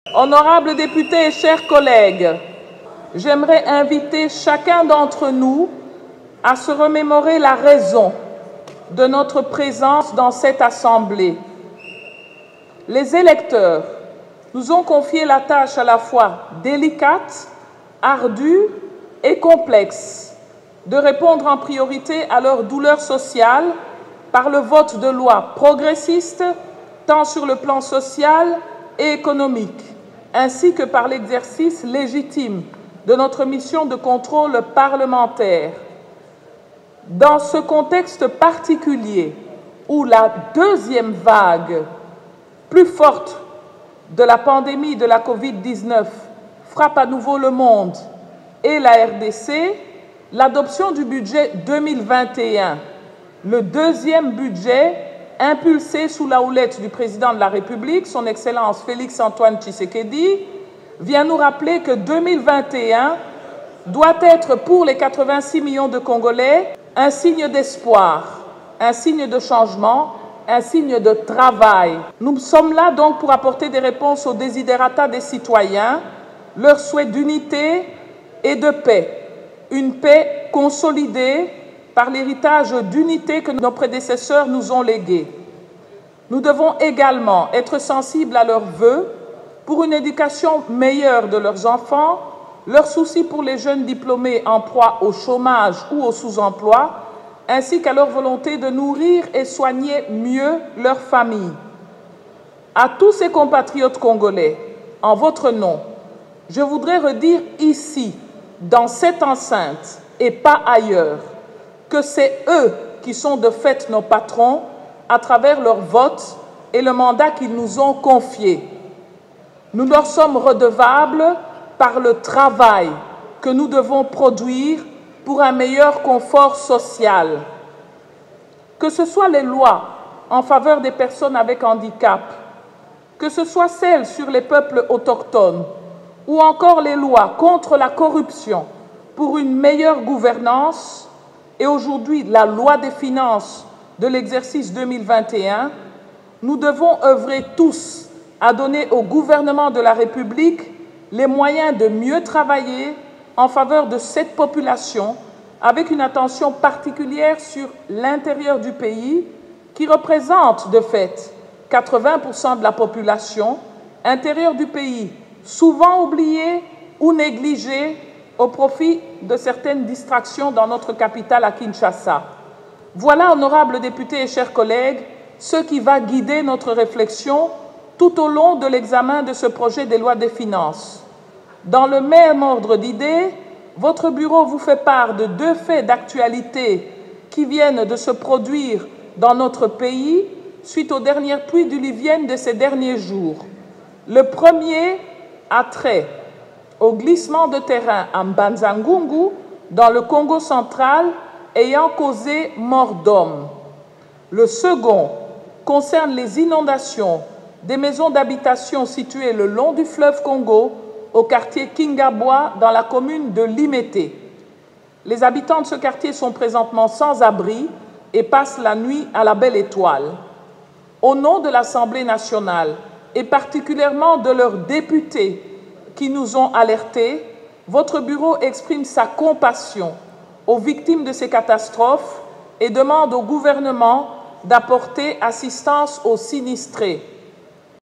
Honorables députés et chers collègues, j'aimerais inviter chacun d'entre nous à se remémorer la raison de notre présence dans cette Assemblée. Les électeurs nous ont confié la tâche à la fois délicate, ardue et complexe de répondre en priorité à leurs douleurs sociales par le vote de lois progressistes, tant sur le plan social et économique, ainsi que par l'exercice légitime de notre mission de contrôle parlementaire. Dans ce contexte particulier où la deuxième vague plus forte de la pandémie de la Covid-19 frappe à nouveau le monde et la RDC, l'adoption du budget 2021, le deuxième budget impulsé sous la houlette du président de la République, son Excellence Félix-Antoine Tshisekedi, vient nous rappeler que 2021 doit être pour les 86 millions de Congolais un signe d'espoir, un signe de changement, un signe de travail. Nous sommes là donc pour apporter des réponses aux desiderata des citoyens, leurs souhaits d'unité et de paix. Une paix consolidée par l'héritage d'unité que nos prédécesseurs nous ont légué. Nous devons également être sensibles à leurs vœux pour une éducation meilleure de leurs enfants, leurs soucis pour les jeunes diplômés en proie au chômage ou au sous-emploi, ainsi qu'à leur volonté de nourrir et soigner mieux leurs familles. À tous ces compatriotes congolais, en votre nom, je voudrais redire ici, dans cette enceinte et pas ailleurs, que c'est eux qui sont de fait nos patrons à travers leur vote et le mandat qu'ils nous ont confié. Nous leur sommes redevables par le travail que nous devons produire pour un meilleur confort social. Que ce soit les lois en faveur des personnes avec handicap, que ce soit celles sur les peuples autochtones, ou encore les lois contre la corruption pour une meilleure gouvernance, et aujourd'hui la loi des finances de l'exercice 2021, nous devons œuvrer tous à donner au gouvernement de la République les moyens de mieux travailler en faveur de cette population, avec une attention particulière sur l'intérieur du pays, qui représente de fait 80% de la population, intérieur du pays souvent oublié ou négligé au profit de certaines distractions dans notre capitale à Kinshasa. Voilà, honorables députés et chers collègues, ce qui va guider notre réflexion tout au long de l'examen de ce projet de loi des finances. Dans le même ordre d'idées, votre bureau vous fait part de deux faits d'actualité qui viennent de se produire dans notre pays suite aux dernières pluies diluviennes de ces derniers jours. Le premier a trait au glissement de terrain à Mbanza-Ngungu, dans le Congo central, ayant causé mort d'hommes. Le second concerne les inondations des maisons d'habitation situées le long du fleuve Congo, au quartier Kingabwa, dans la commune de Limete. Les habitants de ce quartier sont présentement sans abri et passent la nuit à la Belle Étoile. Au nom de l'Assemblée nationale, et particulièrement de leurs députés qui nous ont alertés, votre bureau exprime sa compassion aux victimes de ces catastrophes et demande au gouvernement d'apporter assistance aux sinistrés.